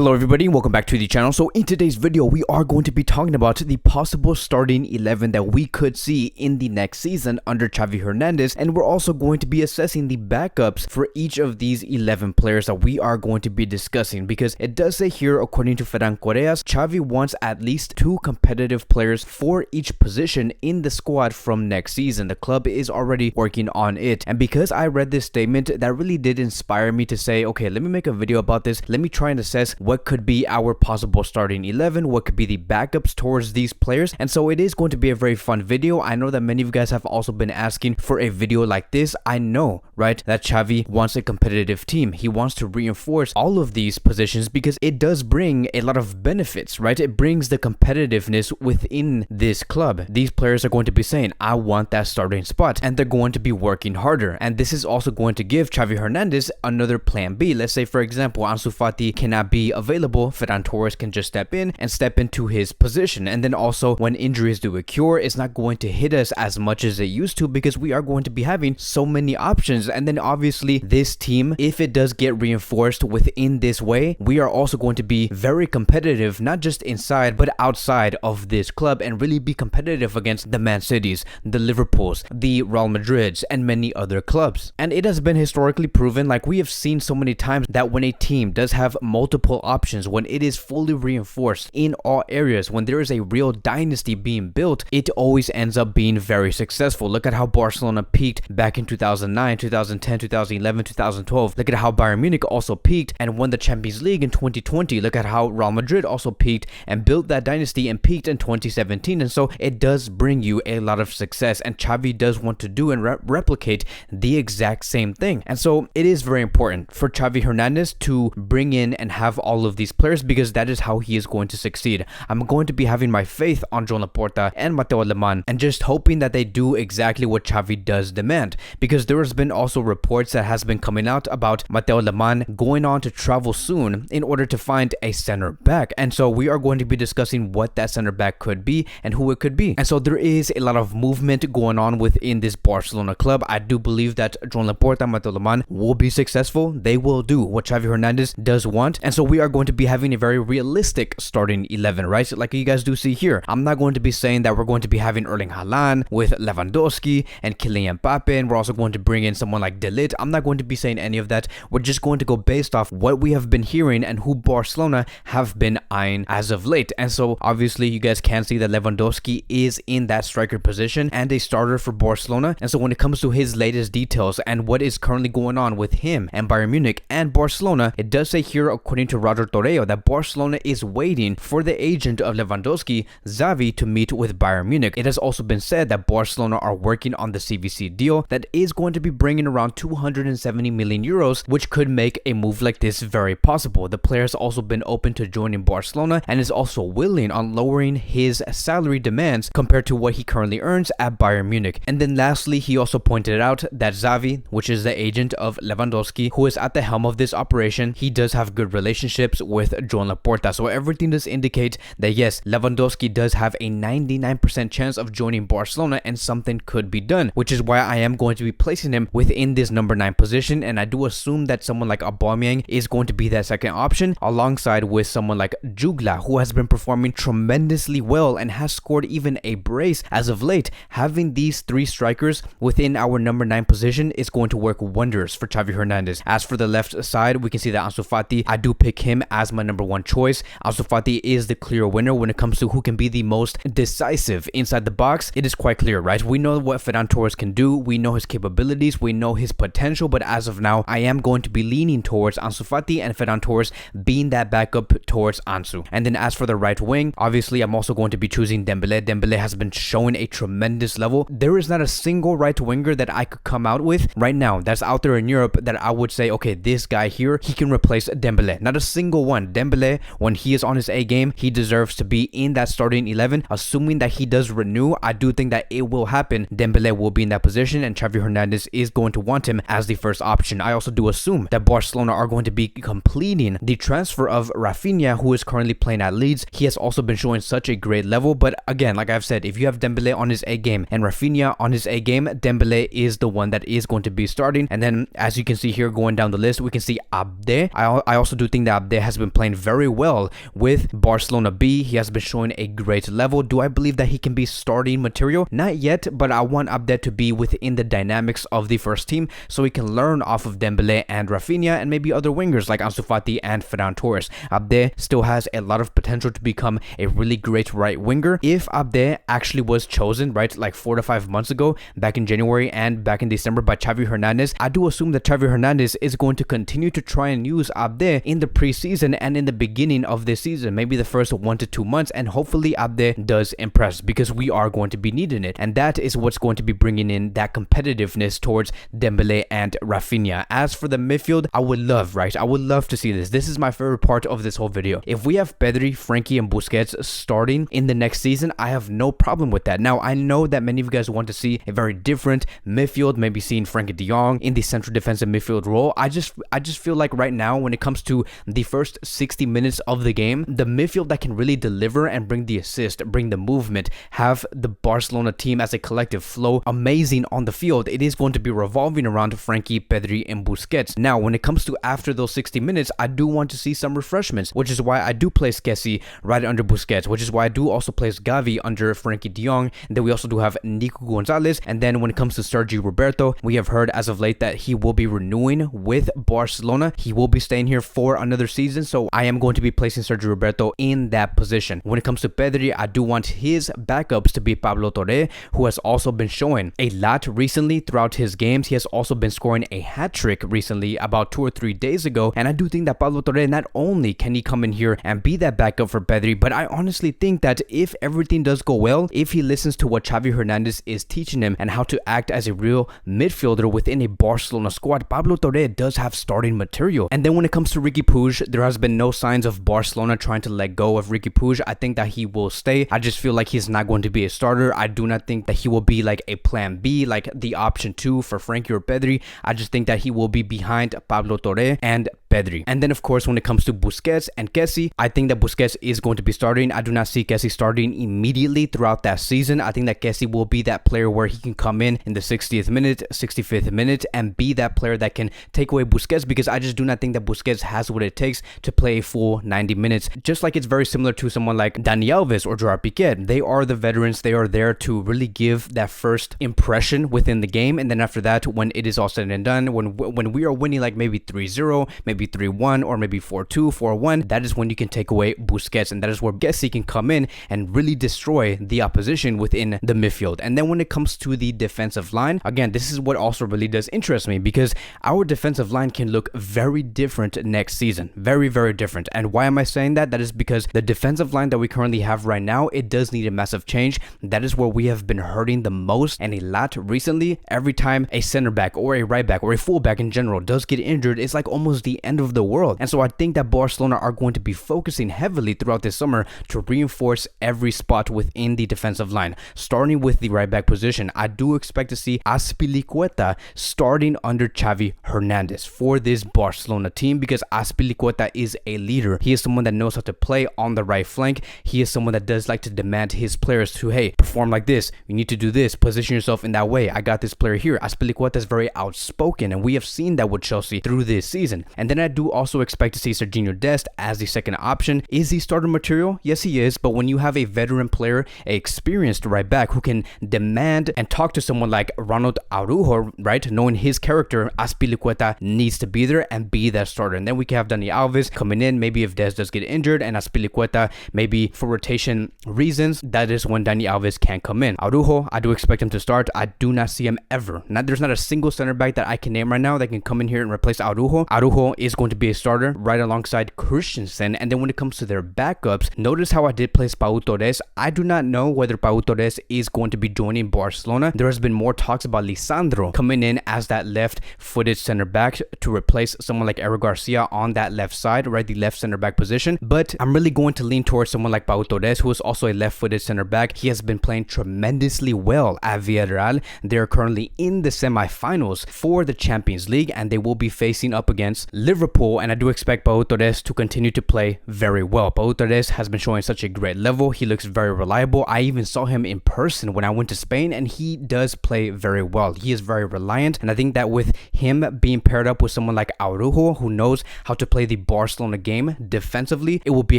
Hello everybody, welcome back to the channel. So in today's video, we are going to be talking about the possible starting 11 that we could see in the next season under Xavi Hernandez, and we're also going to be assessing the backups for each of these 11 players that we are going to be discussing, because it does say here, according to Ferran Correas, Xavi wants at least 2 competitive players for each position in the squad from next season. The club is already working on it, and because I read this statement, that really did inspire me to say, okay, let me make a video about this. Let me try and assess what could be our possible starting 11, what could be the backups towards these players. And so it is going to be a very fun video. I know that many of you guys have also been asking for a video like this. I know, right, that Xavi wants a competitive team. He wants to reinforce all of these positions because it does bring a lot of benefits, right? It brings the competitiveness within this club. These players are going to be saying, I want that starting spot, and they're going to be working harder. And this is also going to give Xavi Hernandez another plan B. Let's say, for example, Ansu Fati cannot be available, Ferran Torres can just step in and step into his position. And then also when injuries do occur, it's not going to hit us as much as it used to because we are going to be having so many options. And then obviously this team, if it does get reinforced within this way, we are also going to be very competitive, not just inside but outside of this club, and really be competitive against the Man Cities, the Liverpools, the Real Madrids, and many other clubs. And it has been historically proven, like we have seen so many times, that when a team does have multiple options, when it is fully reinforced in all areas, when there is a real dynasty being built, it always ends up being very successful. Look at how Barcelona peaked back in 2009, 2010, 2011, 2012. Look at how Bayern Munich also peaked and won the Champions League in 2020. Look at how Real Madrid also peaked and built that dynasty and peaked in 2017. And so it does bring you a lot of success, and Xavi does want to do and replicate the exact same thing. And so it is very important for Xavi Hernandez to bring in and have all of these players, because that is how he is going to succeed. I'm going to be having my faith on Joan Laporta and Mateo Alemán, and just hoping that they do exactly what Xavi does demand, because there has been also reports that has been coming out about Mateo Alemán going on to travel soon in order to find a center back. And so we are going to be discussing what that center back could be and who it could be. And so there is a lot of movement going on within this Barcelona club. I do believe that Joan Laporta and Mateo Alemán will be successful. They will do what Xavi Hernandez does want. And so we are going to be having a very realistic starting 11, right? Like you guys do see here. I'm not going to be saying that we're going to be having Erling Haaland with Lewandowski and Kylian Mbappe, and we're also going to bring in someone like De Ligt. I'm not going to be saying any of that. We're just going to go based off what we have been hearing and who Barcelona have been eyeing as of late. And so obviously you guys can see that Lewandowski is in that striker position and a starter for Barcelona. And so when it comes to his latest details and what is currently going on with him and Bayern Munich and Barcelona, it does say here, according to Roger Torreo, that Barcelona is waiting for the agent of Lewandowski, Xavi, to meet with Bayern Munich. It has also been said that Barcelona are working on the CVC deal that is going to be bringing around 270 million euros, which could make a move like this very possible. The player has also been open to joining Barcelona and is also willing on lowering his salary demands compared to what he currently earns at Bayern Munich. And then lastly, he also pointed out that Xavi, which is the agent of Lewandowski, who is at the helm of this operation, he does have good relationships with Joan Laporta. So everything does indicate that yes, Lewandowski does have a 99% chance of joining Barcelona, and something could be done, which is why I am going to be placing him within this number 9 position. And I do assume that someone like Aubameyang is going to be that second option, alongside with someone like Jugla, who has been performing tremendously well and has scored even a brace as of late. Having these 3 strikers within our number 9 position is going to work wonders for Xavi Hernandez. As for the left side, we can see that Ansu Fati, I do pick him as my number 1 choice. Ansu Fati is the clear winner when it comes to who can be the most decisive inside the box. It is quite clear, right? We know what Ferran Torres can do, we know his capabilities, we know his potential, but as of now, I am going to be leaning towards Ansu Fati and Ferran Torres being that backup towards Ansu. And then as for the right wing, obviously I'm also going to be choosing Dembele. Dembele has been showing a tremendous level. There is not a single right winger that I could come out with right now that's out there in Europe that I would say, okay, this guy here, he can replace Dembele. Not a single one. Dembele, when he is on his A game, he deserves to be in that starting 11. Assuming that he does renew, I do think that it will happen. Dembele will be in that position, and Xavi Hernandez is going going to want him as the first option. I also do assume that Barcelona are going to be completing the transfer of Rafinha, who is currently playing at Leeds. He has also been showing such a great level, but again, like I've said, if you have Dembele on his A game and Rafinha on his A game, Dembele is the one that is going to be starting. And then as you can see here going down the list, we can see Abde. I also do think that Abde has been playing very well with Barcelona B. He has been showing a great level. Do I believe that he can be starting material? Not yet, but I want Abde to be within the dynamics of the first team so he can learn off of Dembele and Rafinha and maybe other wingers like Ansu Fati and Ferran Torres. Abde still has a lot of potential to become a really great right winger. If Abde actually was chosen, right, like 4 to 5 months ago, back in January and back in December by Xavi Hernandez, I do assume that Xavi Hernandez is going to continue to try and use Abde in the preseason and in the beginning of this season, maybe the first 1 to 2 months, and hopefully Abde does impress because we are going to be needing it, and that is what's going to be bringing in that competitiveness towards Dembele and Rafinha. As for the midfield, I would love to see this. This is my favorite part of this whole video. If we have Pedri, Frankie, and Busquets starting in the next season, I have no problem with that. Now, I know that many of you guys want to see a very different midfield, maybe seeing Frankie de Jong in the central defensive midfield role. I just feel like right now, when it comes to the first 60 minutes of the game, the midfield that can really deliver and bring the assist, bring the movement, have the Barcelona team as a collective flow amazing on the field, it is going to be revolving around Frankie, Pedri, and Busquets. Now, when it comes to after those 60 minutes, I do want to see some refreshments, which is why I do place Kessie right under Busquets, which is why I do also place Xavi under Frankie de Jong, and then we also do have Nico Gonzalez. And then when it comes to Sergio Roberto, we have heard as of late that he will be renewing with Barcelona. He will be staying here for another season, so I am going to be placing Sergio Roberto in that position. When it comes to Pedri, I do want his backups to be Pablo Torre, who has also been showing a lot recently throughout his games. He has also been scoring a hat-trick recently about 2 or 3 days ago, and I do think that Pablo Torre, not only can he come in here and be that backup for Pedri, but I honestly think that if everything does go well, if he listens to what Xavi Hernandez is teaching him and how to act as a real midfielder within a Barcelona squad, Pablo Torre does have starting material. And then when it comes to Riqui Puig, there has been no signs of Barcelona trying to let go of Riqui Puig. I think that he will stay. I just feel like he's not going to be a starter. I do not think that he will be like a plan B, like the option 2 for Frankie or Pedri. I just think that he will be behind Pablo Torre and Pedri. And then of course, when it comes to Busquets and Kessie, I think that Busquets is going to be starting. I do not see Kessie starting immediately throughout that season. I think that Kessie will be that player where he can come in the 60th minute, 65th minute, and be that player that can take away Busquets, because I just do not think that Busquets has what it takes to play a full 90 minutes. Just like it's very similar to someone like Dani Alves or Gerard Piqué. They are the veterans. They are there to really give that first impression within the game, and then after that, when it is all said and done, when we are winning like maybe 3-0, maybe 3-1, or maybe 4-2, 4-1, that is when you can take away Busquets, and that is where Kessie can come in and really destroy the opposition within the midfield. And then when it comes to the defensive line, again, this is what also really does interest me, because our defensive line can look very different next season. Very, very different. And why am I saying that? That is because the defensive line that we currently have right now, it does need a massive change. That is where we have been hurting the most and a lot recently. Every time a center back or a right back or a fullback in general does get injured, it's like almost the end of the world. And so I think that Barcelona are going to be focusing heavily throughout this summer to reinforce every spot within the defensive line. Starting with the right back position, I do expect to see Azpilicueta starting under Xavi Hernandez for this Barcelona team, because Azpilicueta is a leader. He is someone that knows how to play on the right flank. He is someone that does like to demand his players to, hey, perform like this. You need to do this. Position yourself in that way. I got this player here. Azpilicueta is very outspoken, and we have seen that with Chelsea through this season. And then I do also expect to see Serginho Dest as the second option. Is he starter material? Yes, he is. But when you have a veteran player, an experienced right back who can demand and talk to someone like Ronald Araujo, right? Knowing his character, Azpilicueta needs to be there and be that starter. And then we can have Dani Alves coming in, maybe if Dest does get injured, and Azpilicueta, maybe for rotation reasons, that is when Dani Alves can come in. Araujo, I do expect him to start. I do not see him ever. There's not a single center back that I can name right now that can come in here and replace Araujo. Araujo is going to be a starter right alongside Christensen. And then when it comes to their backups, notice how I did place Pau Torres. I do not know whether Pau Torres is going to be joining Barcelona. There has been more talks about Lisandro coming in as that left-footed center back to replace someone like Eric Garcia on that left side, right, the left center back position. But I'm really going to lean towards someone like Pau Torres, who is also a left-footed center back. He has been playing tremendously well at Villarreal. They're currently in the semi semi-finals for the Champions League, and they will be facing up against Liverpool. And I do expect Pau Torres to continue to play very well. Pau Torres has been showing such a great level. He looks very reliable. I even saw him in person when I went to Spain, and he does play very well. He is very reliant, and I think that with him being paired up with someone like Araujo, who knows how to play the Barcelona game defensively, it will be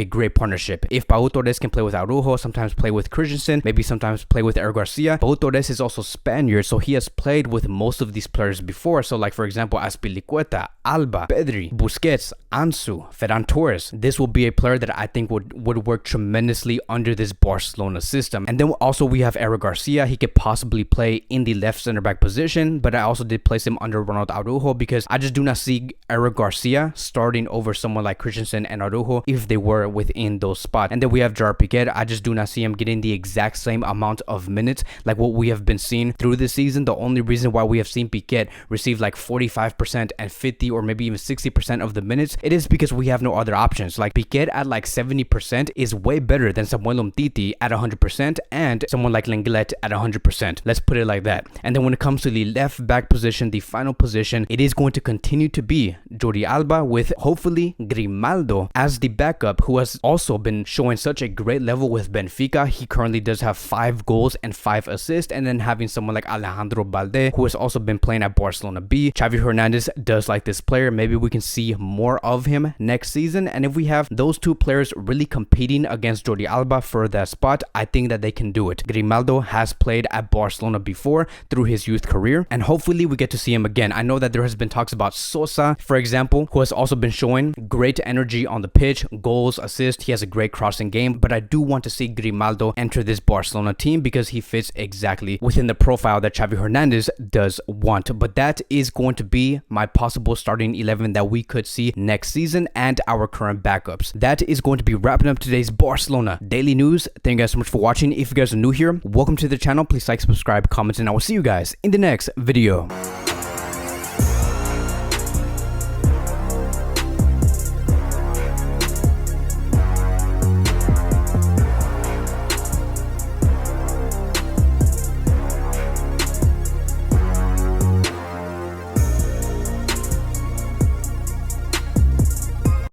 a great partnership. If Pau Torres can play with Araujo, sometimes play with Christensen, maybe sometimes play with Eric Garcia. Pau Torres is also Spaniard, so he has played with most of these players before. So like for example, Azpilicueta, Alba, Pedri, Busquets, Ansu, Ferran Torres. This will be a player that I think would work tremendously under this Barcelona system. And then also we have Eric Garcia. He could possibly play in the left center back position, but I also did place him under Ronald Araujo because I just do not see Eric Garcia starting over someone like Christensen and Araujo if they were within those spots. And then we have Gerard Piqué. I just do not see him getting the exact same amount of minutes like what we have been seeing through this season. The only reason why we have seen Piqué receive like 45% and 50 or maybe even 60% of the minutes, it is because we have no other options. Like Piqué at like 70% is way better than Samuel Umtiti at 100% and someone like Lenglet at 100%. Let's put it like that. And then when it comes to the left back position, the final position, it is going to continue to be Jordi Alba with hopefully Grimaldo as the backup, who has also been showing such a great level with Benfica. He currently does have 5 goals and 5 assists, and then having someone like Alejandro Balde, who has also been playing at Barcelona B. Xavi Hernandez does like this player. Maybe we can see more of him next season. And if we have those two players really competing against Jordi Alba for that spot, I think that they can do it. Grimaldo has played at Barcelona before through his youth career, and hopefully we get to see him again. I know that there has been talks about Sosa, for example, who has also been showing great energy on the pitch, goals, assists. He has a great crossing game, but I do want to see Grimaldo enter this Barcelona team because he fits exactly within the profile that Xavi Hernandez does want. But that is going to be my possible starting 11 that we could see next season and our current backups. That is going to be wrapping up today's Barcelona daily news. Thank you guys so much for watching. If you guys are new here, welcome to the channel. Please like, subscribe, comment, and I will see you guys in the next video.